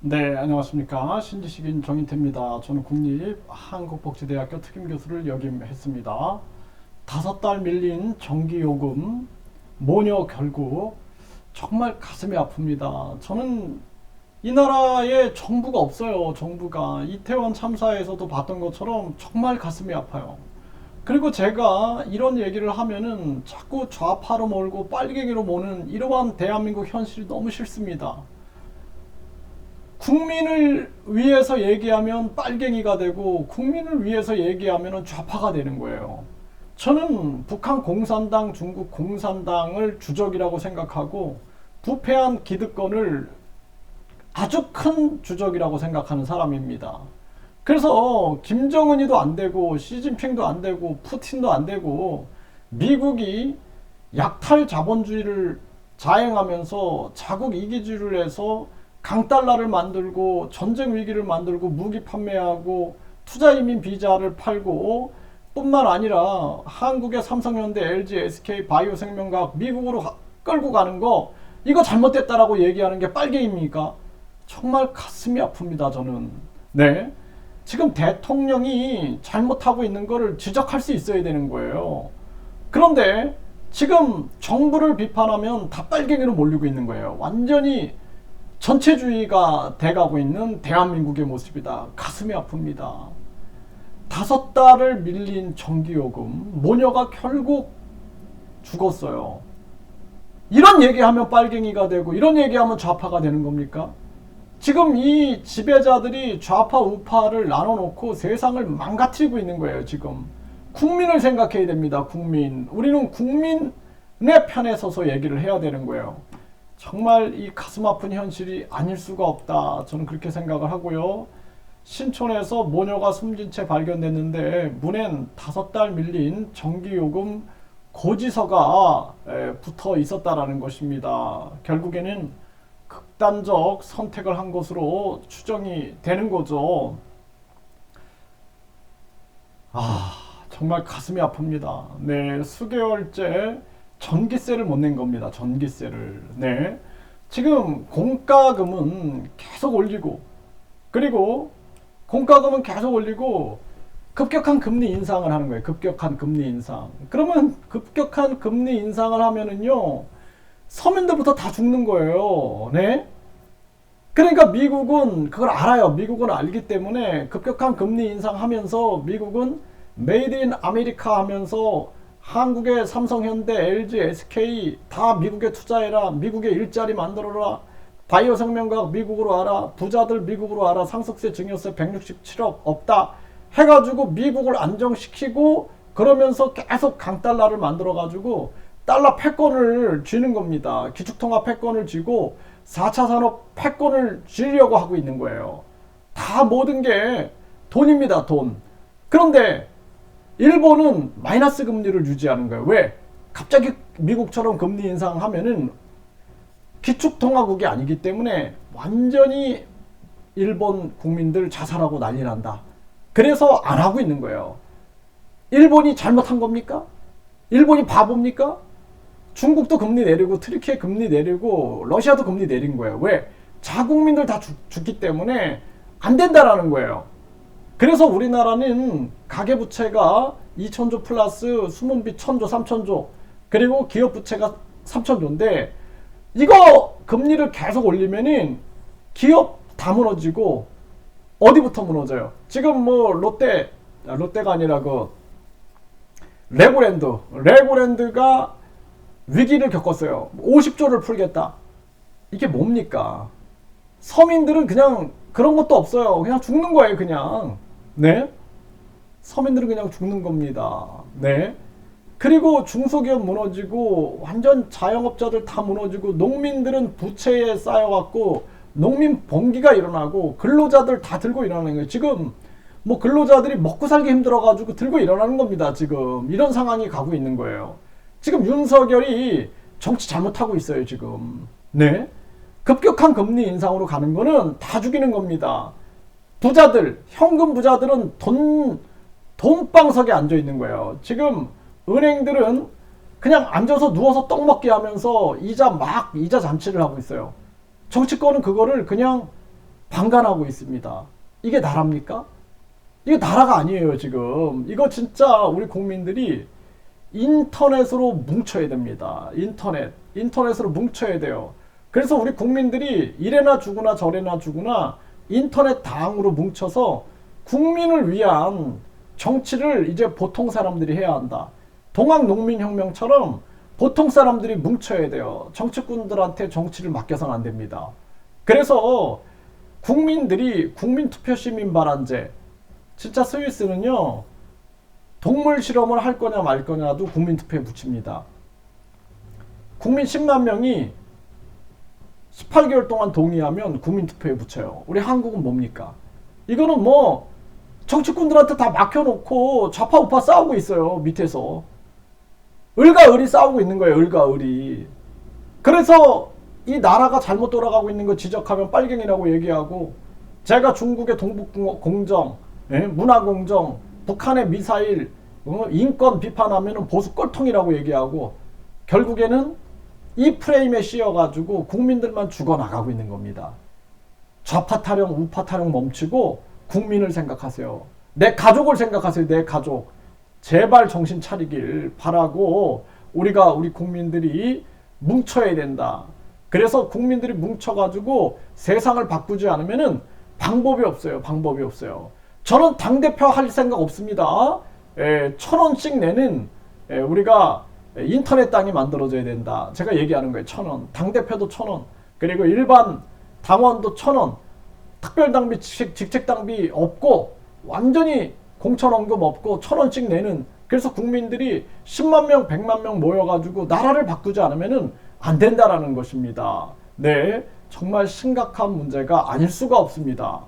네, 안녕하십니까. 신지식인 정인태입니다. 저는 국립한국복지대학교 특임교수를 역임했습니다. 5달 밀린 전기요금, 모녀 결국 정말 가슴이 아픕니다. 저는 이 나라에 정부가 없어요. 정부가 이태원 참사에서도 봤던 것처럼 정말 가슴이 아파요. 그리고 제가 이런 얘기를 하면은 자꾸 좌파로 몰고 빨갱이로 모는 이러한 대한민국 현실이 너무 싫습니다. 국민을 위해서 얘기하면 빨갱이가 되고 국민을 위해서 얘기하면 좌파가 되는 거예요. 저는 북한 공산당, 중국 공산당을 주적이라고 생각하고 부패한 기득권을 아주 큰 주적이라고 생각하는 사람입니다. 그래서 김정은이도 안 되고 시진핑도 안 되고 푸틴도 안 되고 미국이 약탈 자본주의를 자행하면서 자국 이기주의를 해서 강달러를 만들고 전쟁 위기를 만들고 무기 판매하고 투자 이민 비자를 팔고 뿐만 아니라 한국의 삼성현대, LG, SK, 바이오생명과학 미국으로 끌고 가는 거 이거 잘못됐다라고 얘기하는 게 빨갱입니까? 정말 가슴이 아픕니다. 저는. 네. 지금 대통령이 잘못하고 있는 거를 지적할 수 있어야 되는 거예요. 그런데 지금 정부를 비판하면 다 빨갱이로 몰리고 있는 거예요. 완전히 전체주의가 돼가고 있는 대한민국의 모습이다. 가슴이 아픕니다. 5달을 밀린 전기요금, 모녀가 결국 죽었어요. 이런 얘기하면 빨갱이가 되고 이런 얘기하면 좌파가 되는 겁니까? 지금 이 지배자들이 좌파 우파를 나눠놓고 세상을 망가뜨리고 있는 거예요. 지금 국민을 생각해야 됩니다. 국민. 우리는 국민의 편에 서서 얘기를 해야 되는 거예요. 정말 이 가슴 아픈 현실이 아닐 수가 없다. 저는 그렇게 생각을 하고요. 신촌에서 모녀가 숨진 채 발견됐는데 문엔 5달 밀린 전기요금 고지서가 붙어 있었다라는 것입니다. 결국에는 극단적 선택을 한 것으로 추정이 되는 거죠. 정말 가슴이 아픕니다. 네, 수개월째 전기세를 못 낸 겁니다. 전기세를. 네. 지금 공과금은 계속 올리고, 그리고 공과금은 계속 올리고, 급격한 금리 인상을 하는 거예요. 급격한 금리 인상. 그러면 급격한 금리 인상을 하면은요, 서민들부터 다 죽는 거예요. 네. 그러니까 미국은 그걸 알아요. 미국은 알기 때문에 급격한 금리 인상하면서 미국은 메이드 인 아메리카 하면서 한국의 삼성현대, LG, SK 다 미국에 투자해라. 미국에 일자리 만들어라. 바이오생명과학 미국으로 와라. 부자들 미국으로 와라. 상속세, 증여세 167억 없다. 해가지고 미국을 안정시키고 그러면서 계속 강달러를 만들어가지고 달러 패권을 쥐는 겁니다. 기축통화 패권을 쥐고 4차 산업 패권을 쥐려고 하고 있는 거예요. 다 모든 게 돈입니다. 돈. 그런데 일본은 마이너스 금리를 유지하는 거예요. 왜? 갑자기 미국처럼 금리 인상하면은 기축통화국이 아니기 때문에 완전히 일본 국민들 자살하고 난리 난다. 그래서 안 하고 있는 거예요. 일본이 잘못한 겁니까? 일본이 바보입니까? 중국도 금리 내리고 트리키에 금리 내리고 러시아도 금리 내린 거예요. 왜? 자국민들 다 죽기 때문에 안 된다라는 거예요. 그래서 우리나라는 가계부채가 2천조 플러스 수문비 1천조, 3천조 그리고 기업부채가 3천조인데 이거 금리를 계속 올리면은 기업 다 무너지고 어디부터 무너져요? 지금 뭐 롯데가 아니라 그 레고랜드가 위기를 겪었어요. 50조를 풀겠다. 이게 뭡니까? 서민들은 그냥 그런 것도 없어요. 그냥 죽는 거예요, 그냥. 네? 서민들은 그냥 죽는 겁니다. 네? 그리고 중소기업 무너지고 완전 자영업자들 다 무너지고 농민들은 부채에 쌓여갖고 농민 봉기가 일어나고 근로자들 다 들고 일어나는 거예요. 지금 뭐 근로자들이 먹고 살기 힘들어가지고 들고 일어나는 겁니다. 지금 이런 상황이 가고 있는 거예요. 지금 윤석열이 정치 잘못하고 있어요. 지금. 네? 급격한 금리 인상으로 가는 거는 다 죽이는 겁니다. 부자들, 현금 부자들은 돈방석에 앉아 있는 거예요. 지금 은행들은 그냥 앉아서 누워서 떡 먹게 하면서 이자 잔치를 하고 있어요. 정치권은 그거를 그냥 방관하고 있습니다. 이게 나라입니까? 이게 나라가 아니에요, 지금. 이거 진짜 우리 국민들이 인터넷으로 뭉쳐야 됩니다. 인터넷으로 뭉쳐야 돼요. 그래서 우리 국민들이 이래나 주구나 저래나 주구나 인터넷 당으로 뭉쳐서 국민을 위한 정치를 이제 보통 사람들이 해야 한다. 동학농민혁명처럼 보통 사람들이 뭉쳐야 돼요. 정치꾼들한테 정치를 맡겨서는 안 됩니다. 그래서 국민들이 국민투표 시민발안제, 진짜 스위스는요, 동물 실험을 할 거냐 말 거냐도 국민투표에 붙입니다. 국민 10만 명이 18개월 동안 동의하면 국민투표에 붙여요. 우리 한국은 뭡니까? 이거는 뭐 정치꾼들한테 다 막혀놓고 좌파 우파 싸우고 있어요. 밑에서 을과 을이 싸우고 있는 거예요. 을과 을이. 그래서 이 나라가 잘못 돌아가고 있는 거 지적하면 빨갱이라고 얘기하고, 제가 중국의 동북공정, 문화공정, 북한의 미사일, 인권 비판하면 보수 꼴통이라고 얘기하고, 결국에는 이 프레임에 씌여가지고 국민들만 죽어나가고 있는 겁니다. 좌파 타령, 우파 타령 멈추고 국민을 생각하세요. 내 가족을 생각하세요. 내 가족. 제발 정신 차리길 바라고, 우리 국민들이 뭉쳐야 된다. 그래서 국민들이 뭉쳐가지고 세상을 바꾸지 않으면은 방법이 없어요. 방법이 없어요. 저는 당대표 할 생각 없습니다. 1,000원씩 내는 우리가 인터넷 당이 만들어져야 된다. 제가 얘기하는 거예요. 1,000원. 당대표도 1,000원. 그리고 일반 당원도 1,000원. 특별당비, 직책당비 없고 완전히 공천원금 없고 1,000원씩 내는, 그래서 국민들이 10만 명, 100만 명 모여가지고 나라를 바꾸지 않으면은 안 된다라는 것입니다. 네, 정말 심각한 문제가 아닐 수가 없습니다.